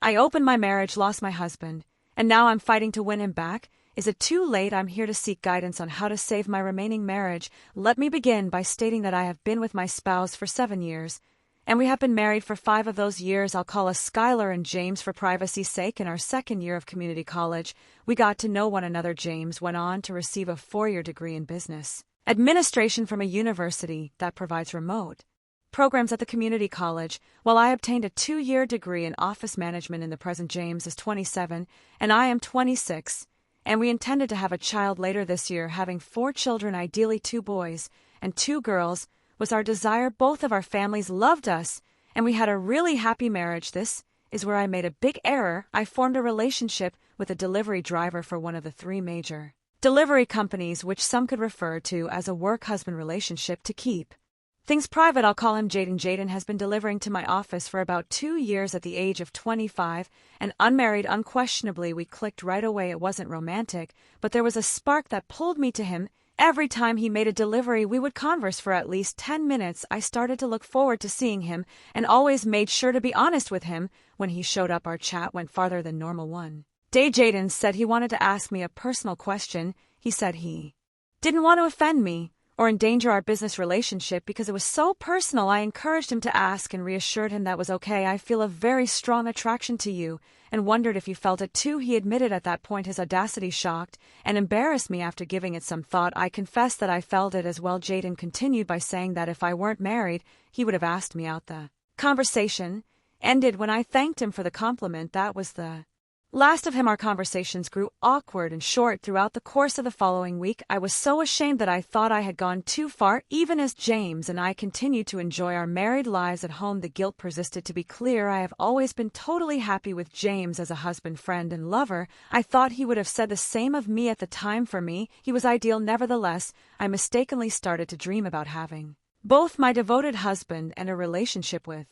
I opened my marriage, lost my husband, and now I'm fighting to win him back. Is it too late? I'm here to seek guidance on how to save my remaining marriage. Let me begin by stating that I have been with my spouse for 7 years, and we have been married for 5 of those years. I'll call us Skylar and James for privacy's sake. In our second year of community college, we got to know one another. James went on to receive a 4-year degree in business administration from a university that provides remote programs at the community college, while I obtained a 2-year degree in office management. In the present, James is 27 and I am 26, and we intended to have a child later this year. Having 4 children, ideally 2 boys and 2 girls, was our desire. Both of our families loved us, and we had a really happy marriage. This is where I made a big error. I formed a relationship with a delivery driver for one of the 3 major delivery companies, which some could refer to as a work-husband relationship. To keep things private, I'll call him Jaden. Jaden has been delivering to my office for about 2 years. At the age of 25 and unmarried, unquestionably we clicked right away. It wasn't romantic, but there was a spark that pulled me to him. Every time he made a delivery, we would converse for at least 10 minutes. I started to look forward to seeing him and always made sure to be honest with him. When he showed up, our chat went farther than normal. One day, Jaden said he wanted to ask me a personal question. He said he didn't want to offend me or endanger our business relationship because it was so personal. I encouraged him to ask and reassured him that was okay. I feel a very strong attraction to you and wondered if you felt it too. He admitted at that point. His audacity shocked and embarrassed me. After giving it some thought, I confessed that I felt it as well. Jaden continued by saying that if I weren't married, he would have asked me out. The conversation ended when I thanked him for the compliment. That was the last of him. Our conversations grew awkward and short throughout the course of the following week. I was so ashamed that I thought I had gone too far. Even as James and I continued to enjoy our married lives at home, the guilt persisted. To be clear, I have always been totally happy with James as a husband, friend, and lover. I thought he would have said the same of me at the time. For me, he was ideal. Nevertheless, I mistakenly started to dream about having both my devoted husband and a relationship with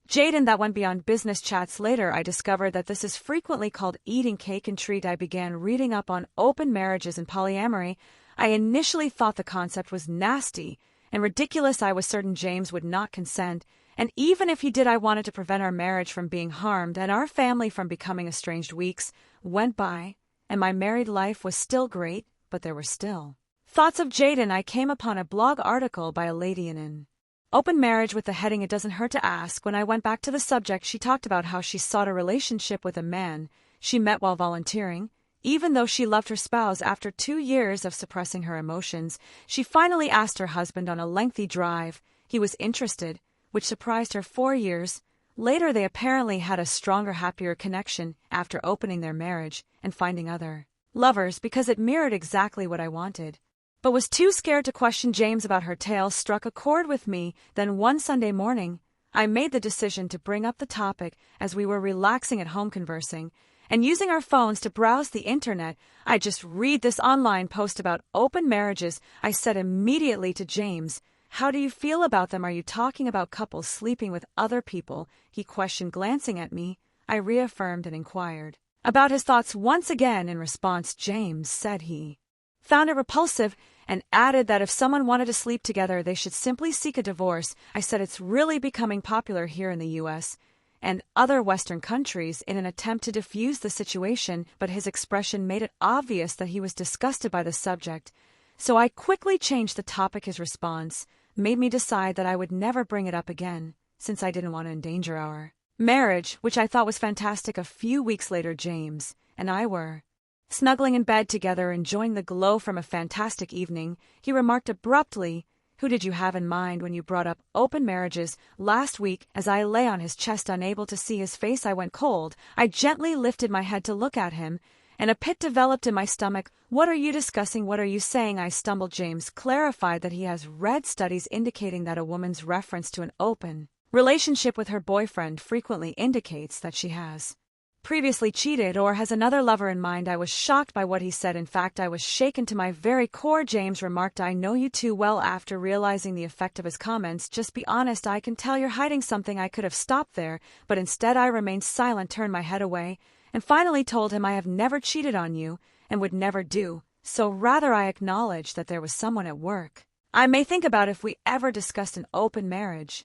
Jaden that went beyond business chats. Later, I discovered that this is frequently called eating cake and treat. I began reading up on open marriages and polyamory. I initially thought the concept was nasty and ridiculous. I was certain James would not consent, and even if he did, I wanted to prevent our marriage from being harmed and our family from becoming estranged. Weeks went by, and my married life was still great, but there were still thoughts of Jaden. I came upon a blog article by a lady in an open marriage with the heading, "It Doesn't Hurt to Ask." When I went back to the subject, she talked about how she sought a relationship with a man she met while volunteering. Even though she loved her spouse, after 2 years of suppressing her emotions, she finally asked her husband on a lengthy drive. He was interested, which surprised her. 4 years later, they apparently had a stronger, happier connection after opening their marriage and finding other lovers because it mirrored exactly what I wanted, but was too scared to question James about her. Tale struck a chord with me. Then one Sunday morning, I made the decision to bring up the topic as we were relaxing at home, conversing and using our phones to browse the internet. I just read this online post about open marriages. I said immediately to James, "How do you feel about them? Are you talking about couples sleeping with other people?" He questioned. Glancing at me, I reaffirmed and inquired about his thoughts once again. In response, James said he found it repulsive and added that if someone wanted to sleep together, they should simply seek a divorce. I said it's really becoming popular here in the U.S. and other Western countries in an attempt to diffuse the situation, but his expression made it obvious that he was disgusted by the subject. So I quickly changed the topic. His response made me decide that I would never bring it up again, since I didn't want to endanger our marriage, which I thought was fantastic. A few weeks later, James and I were snuggling in bed together, enjoying the glow from a fantastic evening. He remarked abruptly, "Who did you have in mind when you brought up open marriages last week?" As I lay on his chest, unable to see his face, I went cold. I gently lifted my head to look at him, and a pit developed in my stomach. "What are you discussing? What are you saying?" I stumbled. James clarified that he has read studies indicating that a woman's reference to an open relationship with her boyfriend frequently indicates that she has previously cheated or has another lover in mind. I was shocked by what he said. In fact, I was shaken to my very core. James remarked, "I know you too well." After realizing the effect of his comments, "Just be honest, I can tell you're hiding something." I could have stopped there, but instead I remained silent, turned my head away, and finally told him I have never cheated on you and would never do so. Rather, I acknowledged that there was someone at work I may think about if we ever discussed an open marriage.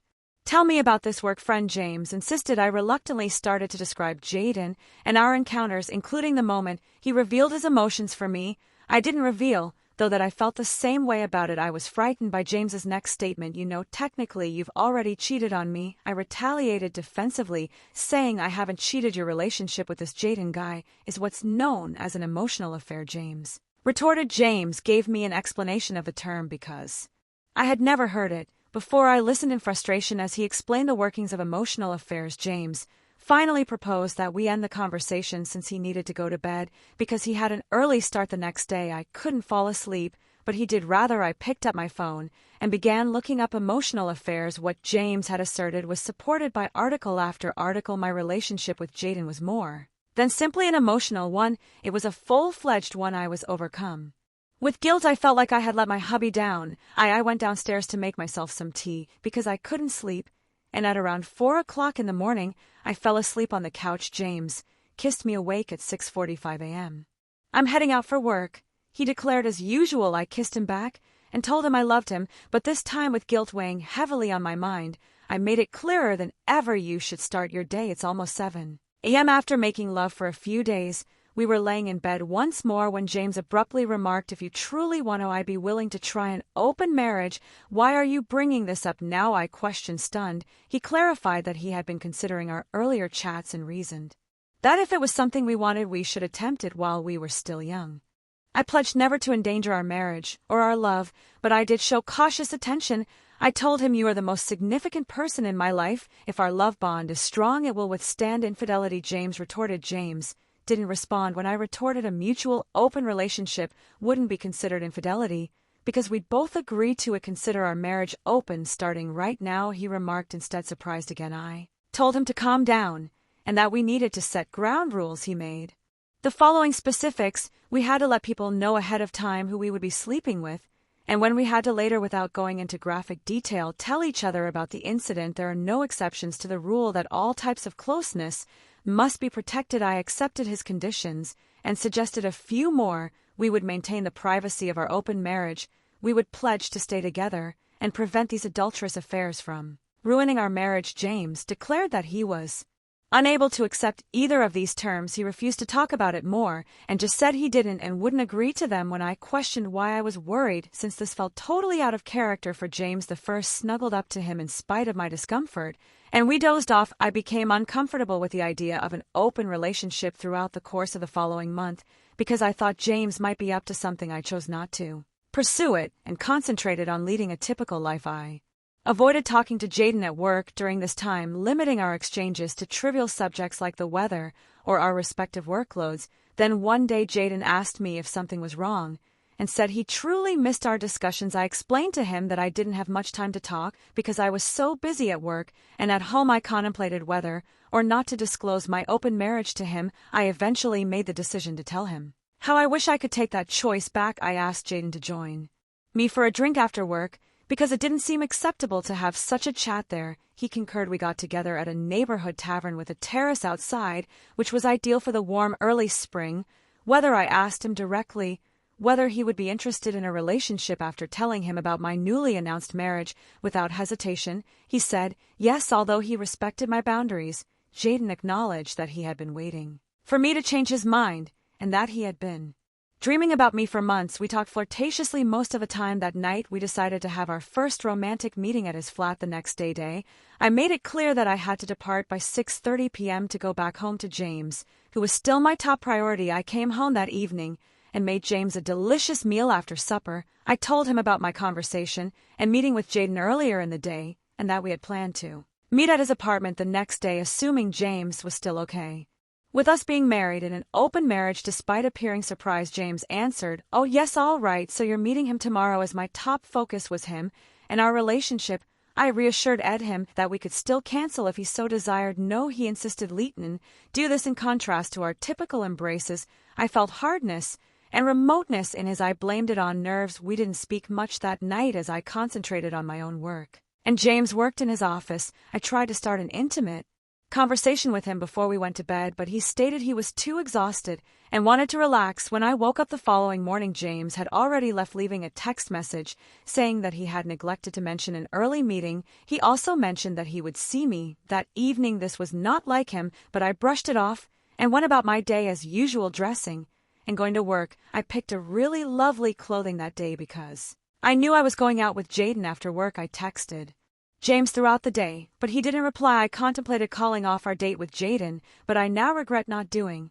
"Tell me about this work friend," James insisted. I reluctantly started to describe Jaden and our encounters, including the moment he revealed his emotions for me. I didn't reveal, though, that I felt the same way about it. I was frightened by James's next statement. "You know, technically you've already cheated on me." I retaliated defensively, saying, "I haven't cheated. Your relationship with this Jaden guy is what's known as an emotional affair," James retorted. James gave me an explanation of the term because I had never heard it before. I listened in frustration as he explained the workings of emotional affairs. James finally proposed that we end the conversation since he needed to go to bed because he had an early start the next day. I couldn't fall asleep, but he did rather. I picked up my phone and began looking up emotional affairs. What James had asserted was supported by article after article. My relationship with Jaden was more than simply an emotional one. It was a full-fledged one. I was overcome with guilt. I felt like I had let my hubby down. I went downstairs to make myself some tea because I couldn't sleep, and at around 4 o'clock in the morning, I fell asleep on the couch. James kissed me awake at 6:45 a.m. "I'm heading out for work," he declared. As usual, I kissed him back and told him I loved him, but this time with guilt weighing heavily on my mind. I made it clearer than ever: "You should start your day. It's almost 7 a.m. After making love for a few days, we were laying in bed once more when James abruptly remarked, "If you truly want to, I'd be willing to try an open marriage." "Why are you bringing this up now?" I questioned, stunned. He clarified that he had been considering our earlier chats and reasoned that if it was something we wanted, we should attempt it while we were still young. I pledged never to endanger our marriage or our love, but I did show cautious attention. I told him, "You are the most significant person in my life. If our love bond is strong, it will withstand infidelity." James retorted. James didn't respond when I retorted a mutual open relationship wouldn't be considered infidelity because we'd both agreed to it. "Consider our marriage open starting right now," he remarked, instead. Surprised again, I told him to calm down and that we needed to set ground rules. He made the following specifics: we had to let people know ahead of time who we would be sleeping with, and when we had to later, without going into graphic detail, tell each other about the incident. There are no exceptions to the rule that all types of closeness must be protected. I accepted his conditions and suggested a few more. We would maintain the privacy of our open marriage. We would pledge to stay together and prevent these adulterous affairs from ruining our marriage. James declared that he was unable to accept either of these terms. He refused to talk about it more and just said he didn't and wouldn't agree to them. When I questioned why, I was worried, since this felt totally out of character for James. The first snuggled up to him in spite of my discomfort, and we dozed off. I became uncomfortable with the idea of an open relationship throughout the course of the following month because I thought James might be up to something. I chose not to pursue it and concentrated on leading a typical life. I avoided talking to Jaden at work during this time, limiting our exchanges to trivial subjects like the weather or our respective workloads. Then one day Jaden asked me if something was wrong and said he truly missed our discussions. I explained to him that I didn't have much time to talk because I was so busy at work, and at home I contemplated whether or not to disclose my open marriage to him. I eventually made the decision to tell him. How I wish I could take that choice back. I asked Jaden to join me for a drink after work because it didn't seem acceptable to have such a chat there. He concurred. We got together at a neighborhood tavern with a terrace outside, which was ideal for the warm early spring weather. I asked him directly whether he would be interested in a relationship. After telling him about my newly announced marriage, without hesitation, he said yes, although he respected my boundaries. Jaden acknowledged that he had been waiting for me to change his mind, and that he had been dreaming about me for months. We talked flirtatiously most of the time. That night, we decided to have our first romantic meeting at his flat the next day. I made it clear that I had to depart by 6:30 p.m. to go back home to James, who was still my top priority. I came home that evening and made James a delicious meal after supper. I told him about my conversation and meeting with Jaden earlier in the day, and that we had planned to meet at his apartment the next day, assuming James was still okay with us being married in an open marriage. Despite appearing surprised, James answered, "Oh yes, all right, so you're meeting him tomorrow." As my top focus was him and our relationship, I reassured him that we could still cancel if he so desired. "No," he insisted, "Leighton, do this." In contrast to our typical embraces, I felt hardness and remoteness in his eye. Blamed it on nerves. We didn't speak much that night as I concentrated on my own work and James worked in his office. I tried to start an intimate conversation with him before we went to bed, but he stated he was too exhausted and wanted to relax. When I woke up the following morning, James had already left, leaving a text message saying that he had neglected to mention an early meeting. He also mentioned that he would see me that evening. This was not like him, but I brushed it off and went about my day as usual, dressing and going to work. I picked a really lovely clothing that day because I knew I was going out with Jaden after work. I texted James throughout the day, but he didn't reply. I contemplated calling off our date with Jaden, but I now regret not doing.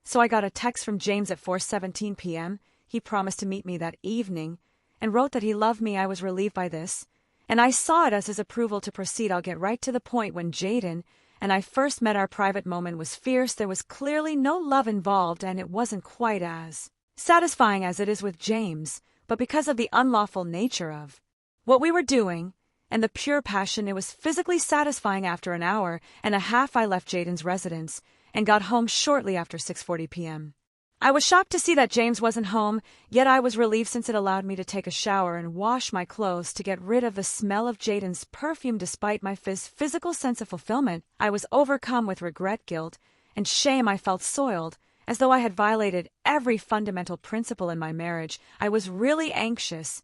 So I got a text from James at 4:17 p.m. He promised to meet me that evening and wrote that he loved me. I was relieved by this, and I saw it as his approval to proceed. I'll get right to the point. When Jaden and I first met, our private moment was fierce. There was clearly no love involved, and it wasn't quite as satisfying as it is with James, but because of the unlawful nature of what we were doing and the pure passion, it was physically satisfying. After an hour and a half, I left Jaden's residence and got home shortly after 6:40 p.m. I was shocked to see that James wasn't home, yet I was relieved since it allowed me to take a shower and wash my clothes to get rid of the smell of Jaden's perfume. Despite my physical sense of fulfillment, I was overcome with regret, guilt, and shame. I felt soiled, as though I had violated every fundamental principle in my marriage. I was really anxious,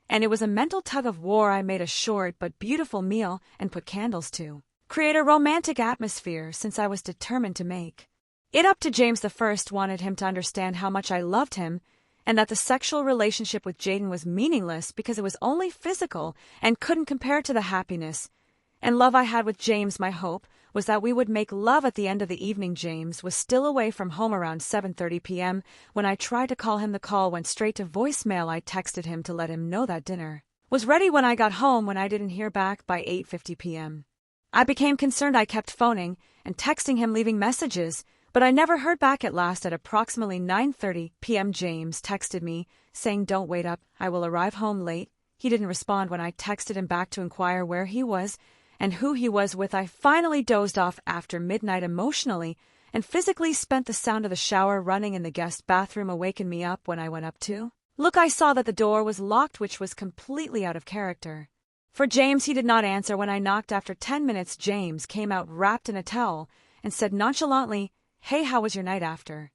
and it was a mental tug-of-war. I made a short but beautiful meal and put candles to create a romantic atmosphere, since I was determined to make it up to James. The first wanted him to understand how much I loved him and that the sexual relationship with Jaden was meaningless because it was only physical and couldn't compare to the happiness and love I had with James. My hope was that we would make love at the end of the evening. James was still away from home around 7:30 p.m. When I tried to call him, the call went straight to voicemail. I texted him to let him know that dinner was ready when I got home. When I didn't hear back by 8:50 p.m., I became concerned. I kept phoning and texting him, leaving messages, but I never heard back. At last, at approximately 9:30 p.m., James texted me saying, "Don't wait up, I will arrive home late." He didn't respond when I texted him back to inquire where he was and who he was with. I finally dozed off after midnight. Emotionally and physically spent. The sound of the shower running in the guest bathroom awakened me up. When I went up to look, I saw that the door was locked, which was completely out of character for James. He did not answer when I knocked. After 10 minutes, James came out wrapped in a towel and said nonchalantly, "Hey, how was your night after?"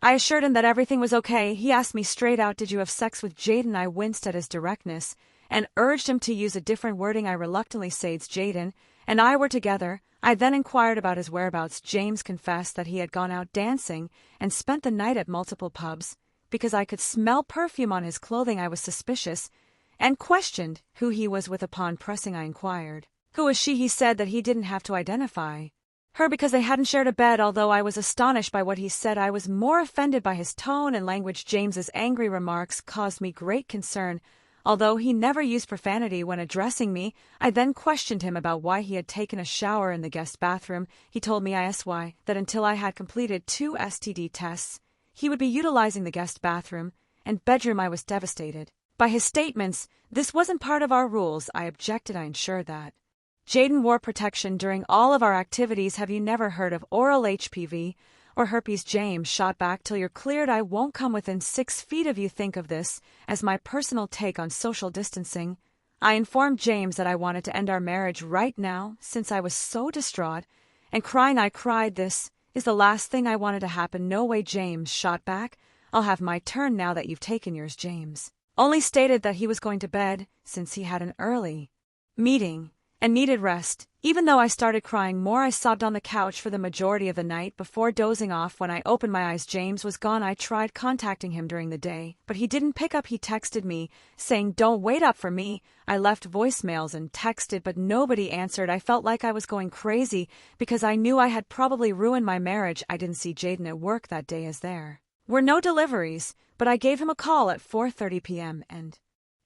I assured him that everything was okay. He asked me straight out, "Did you have sex with Jaden?" I winced at his directness and urged him to use a different wording. I reluctantly said Jaden and I were together. I then inquired about his whereabouts. James confessed that he had gone out dancing and spent the night at multiple pubs. Because I could smell perfume on his clothing, I was suspicious and questioned who he was with. Upon pressing, I inquired, "Who is she?" He said that he didn't have to identify her because they hadn't shared a bed. Although I was astonished by what he said, I was more offended by his tone and language. James's angry remarks caused me great concern. Although he never used profanity when addressing me, I then questioned him about why he had taken a shower in the guest bathroom. He told me ISY that until I had completed 2 STD tests, he would be utilizing the guest bathroom and bedroom. I was devastated by his statements. This wasn't part of our rules. I objected. I ensured that Jaden wore protection during all of our activities. "Have you never heard of oral HPV or herpes?" James shot back, "Till you're cleared, I won't come within 6 feet of you. Think of this as my personal take on social distancing." I informed James that I wanted to end our marriage right now since I was so distraught and crying. I cried, "This is the last thing I wanted to happen." "No way," James shot back. "I'll have my turn now that you've taken yours." James only stated that he was going to bed since he had an early meeting and needed rest. Even though I started crying more, I sobbed on the couch for the majority of the night before dozing off. When I opened my eyes, James was gone. I tried contacting him during the day, but he didn't pick up. He texted me saying, "Don't wait up for me." I left voicemails and texted, but nobody answered. I felt like I was going crazy because I knew I had probably ruined my marriage. I didn't see Jaden at work that day as there were no deliveries, but I gave him a call at 4:30 p.m. and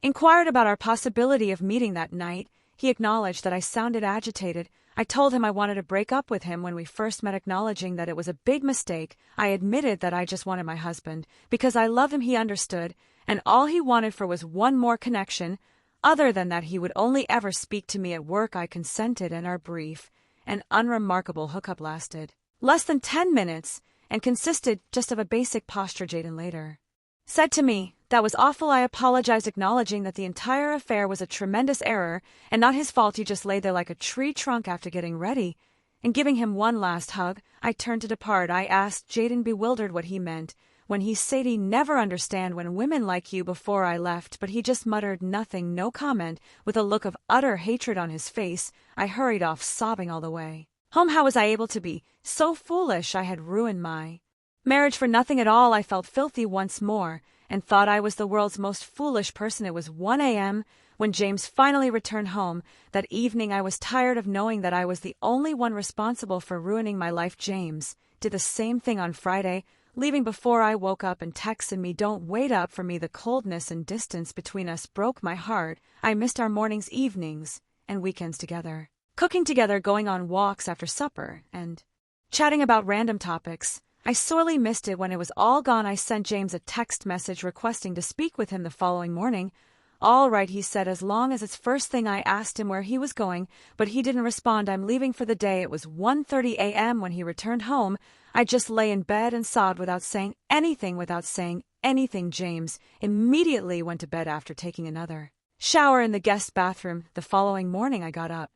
inquired about our possibility of meeting that night. He acknowledged that I sounded agitated. I told him I wanted to break up with him when we first met, acknowledging that it was a big mistake. I admitted that I just wanted my husband because I love him. He understood, and all he wanted for was one more connection. Other than that, he would only ever speak to me at work. I consented, and our brief and unremarkable hookup lasted less than 10 minutes and consisted just of a basic posture. Jaden later said to me, "That was awful." I apologized, acknowledging that the entire affair was a tremendous error and not his fault. He just lay there like a tree trunk after getting ready and giving him one last hug, I turned to depart. I asked Jaden, bewildered, what he meant when he said he never understand when women like you before I left, but he just muttered nothing, no comment. With a look of utter hatred on his face, I hurried off, sobbing all the way home. How was I able to be so foolish? I had ruined my marriage for nothing at all. I felt filthy once more and thought I was the world's most foolish person. It was 1 a.m. when James finally returned home. That evening I was tired of knowing that I was the only one responsible for ruining my life. James did the same thing on Friday, leaving before I woke up and texted me, "Don't wait up for me." The coldness and distance between us broke my heart. I missed our mornings, evenings, and weekends together, cooking together, going on walks after supper, and chatting about random topics. I sorely missed it when it was all gone. I sent James a text message requesting to speak with him the following morning. "All right," he said, "as long as it's first thing." I asked him where he was going, but he didn't respond. "I'm leaving for the day." It was 1:30 a.m. when he returned home. I just lay in bed and sobbed without saying anything. James immediately went to bed after taking another shower in the guest bathroom. The following morning I got up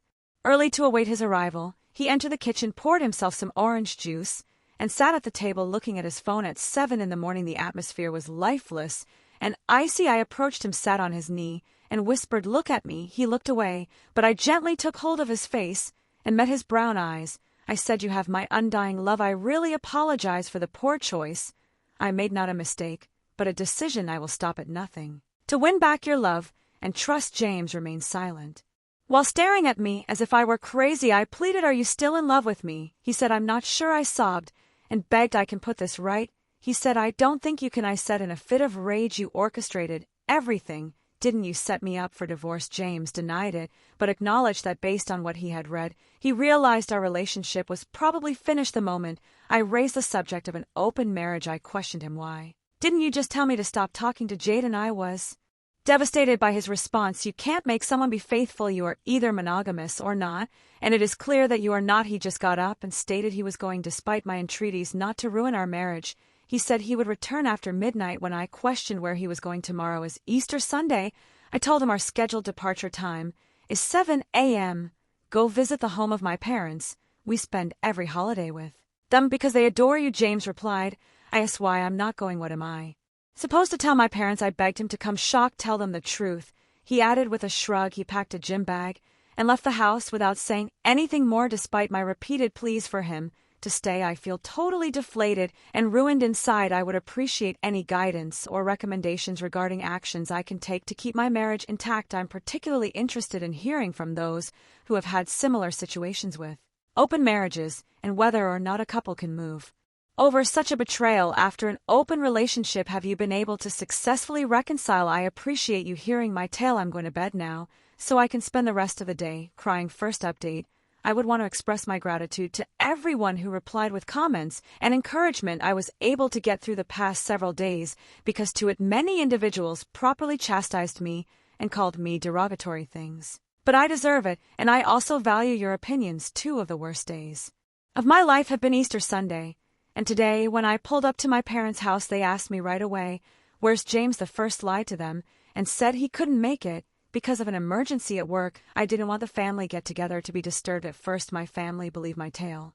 early to await his arrival. He entered the kitchen, poured himself some orange juice, and sat at the table looking at his phone. At 7 in the morning the atmosphere was lifeless and icy. I approached him, sat on his knee, and whispered, "Look at me." He looked away, but I gently took hold of his face and met his brown eyes. I said, "You have my undying love. I really apologize for the poor choice I made. Not a mistake, but a decision. I will stop at nothing to win back your love and trust." James remained silent, while staring at me as if I were crazy. I pleaded, "Are you still in love with me?" He said, "I'm not sure." I sobbed and begged, "I can put this right." He said, "I don't think you can." I said in a fit of rage, "You orchestrated everything. Didn't you set me up for divorce?" James denied it, but acknowledged that based on what he had read, he realized our relationship was probably finished. The moment I raised the subject of an open marriage, I questioned him. "Why didn't you just tell me to stop talking to Jaden?" I was devastated by his response. "You can't make someone be faithful. You are either monogamous or not, and it is clear that you are not." He just got up and stated he was going, despite my entreaties not to ruin our marriage. He said he would return after midnight. When I questioned where he was going, "Tomorrow is Easter Sunday." I told him our scheduled departure time is 7 a.m. "Go visit the home of my parents. We spend every holiday with them because they adore you." James replied. I asked why. "I'm not going. What am I supposed to tell my parents?" I begged him to come. Shocked, "Tell them the truth." He added with a shrug. He packed a gym bag and left the house without saying anything more. Despite my repeated pleas for him to stay, I feel totally deflated and ruined inside. I would appreciate any guidance or recommendations regarding actions I can take to keep my marriage intact. I'm particularly interested in hearing from those who have had similar situations with open marriages and whether or not a couple can move over such a betrayal after an open relationship. Have you been able to successfully reconcile? I appreciate you hearing my tale. I'm going to bed now so I can spend the rest of the day crying. First update. I would want to express my gratitude to everyone who replied with comments and encouragement. I was able to get through the past several days because to it many individuals properly chastised me and called me derogatory things. But I deserve it, and I also value your opinions. 2 of the worst days of my life have been Easter Sunday and today. When I pulled up to my parents' house, they asked me right away, "Where's James?" The first lied to them and said he couldn't make it because of an emergency at work. I didn't want the family get-together to be disturbed. At first my family believed my tale,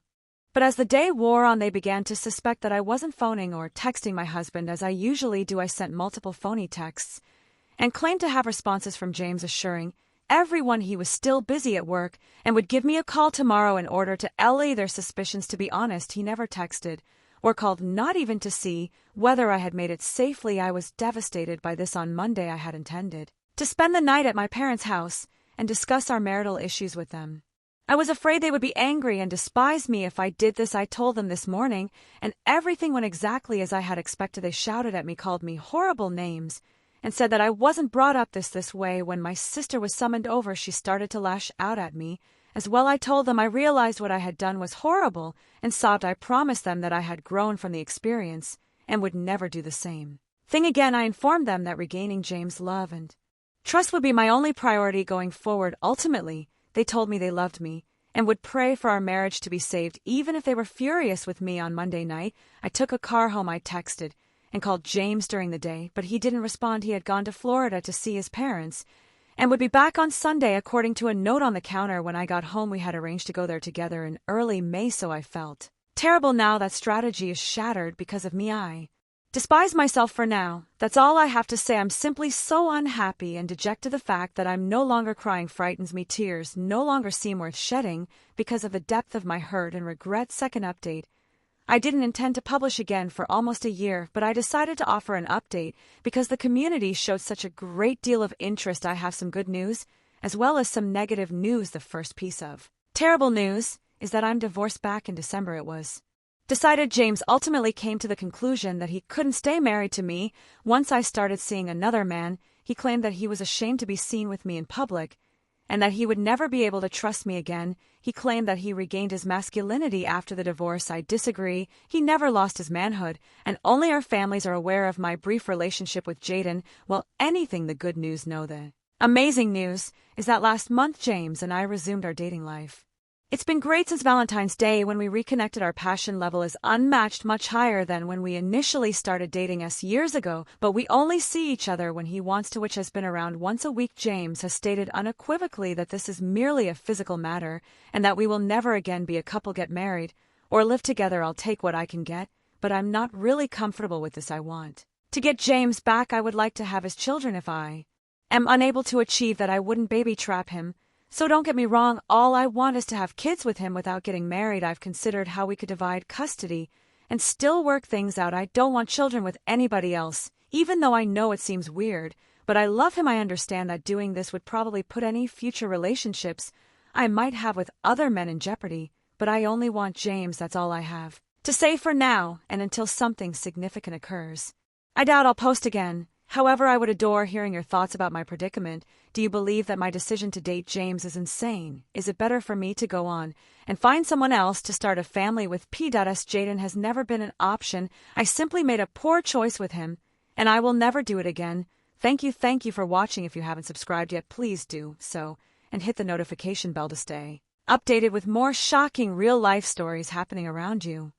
but as the day wore on they began to suspect that I wasn't phoning or texting my husband as I usually do. I sent multiple phony texts and claimed to have responses from James assuring everyone he was still busy at work and would give me a call tomorrow in order to allay their suspicions. To be honest, he never texted or called, not even to see whether I had made it safely. I was devastated by this. On Monday I had intended to spend the night at my parents' house and discuss our marital issues with them. I was afraid they would be angry and despise me if I did this. I told them this morning, and everything went exactly as I had expected. They shouted at me, called me horrible names, and said that I wasn't brought up this way. When my sister was summoned over, she started to lash out at me as well. I told them I realized what I had done was horrible and sobbed. I promised them that I had grown from the experience and would never do the same thing again. I informed them that regaining James' love and trust would be my only priority going forward. Ultimately, they told me they loved me and would pray for our marriage to be saved, even if they were furious with me. On Monday night, I took a car home. I texted and called James during the day, but he didn't respond. He had gone to Florida to see his parents and would be back on Sunday according to a note on the counter. When I got home, we had arranged to go there together in early May, so I felt terrible now that strategy is shattered because of me. I despise myself for now. That's all I have to say. I'm simply so unhappy and dejected. The fact that I'm no longer crying frightens me. Tears no longer seem worth shedding because of the depth of my hurt and regret. Second update. I didn't intend to publish again for almost a year, but I decided to offer an update because the community showed such a great deal of interest. I have some good news, as well as some negative news. The first piece of terrible news is that I'm divorced. Back in December it was decided James ultimately came to the conclusion that he couldn't stay married to me. Once I started seeing another man, he claimed that he was ashamed to be seen with me in public, and that he would never be able to trust me again. He claimed that he regained his masculinity after the divorce. I disagree. He never lost his manhood, and only our families are aware of my brief relationship with Jaden. Well, anything. The good news, no, the amazing news is that last month James and I resumed our dating life. It's been great since Valentine's Day when we reconnected. Our passion level is unmatched, much higher than when we initially started dating us years ago, but we only see each other when he wants to, which has been around once a week. James has stated unequivocally that this is merely a physical matter and that we will never again be a couple, get married, or live together. I'll take what I can get, but I'm not really comfortable with this. I want to get James back. I would like to have his children. If I am unable to achieve that, I wouldn't baby trap him. So don't get me wrong, all I want is to have kids with him without getting married. I've considered how we could divide custody and still work things out. I don't want children with anybody else, even though I know it seems weird, but I love him. I understand that doing this would probably put any future relationships I might have with other men in jeopardy, but I only want James. That's all I have to say for now, and until something significant occurs. I doubt I'll post again. However, I would adore hearing your thoughts about my predicament. Do you believe that my decision to date James is insane? Is it better for me to go on and find someone else to start a family with? P.S. Jaden has never been an option. I simply made a poor choice with him, and I will never do it again. Thank you for watching. If you haven't subscribed yet, please do so, and hit the notification bell to stay updated with more shocking real-life stories happening around you.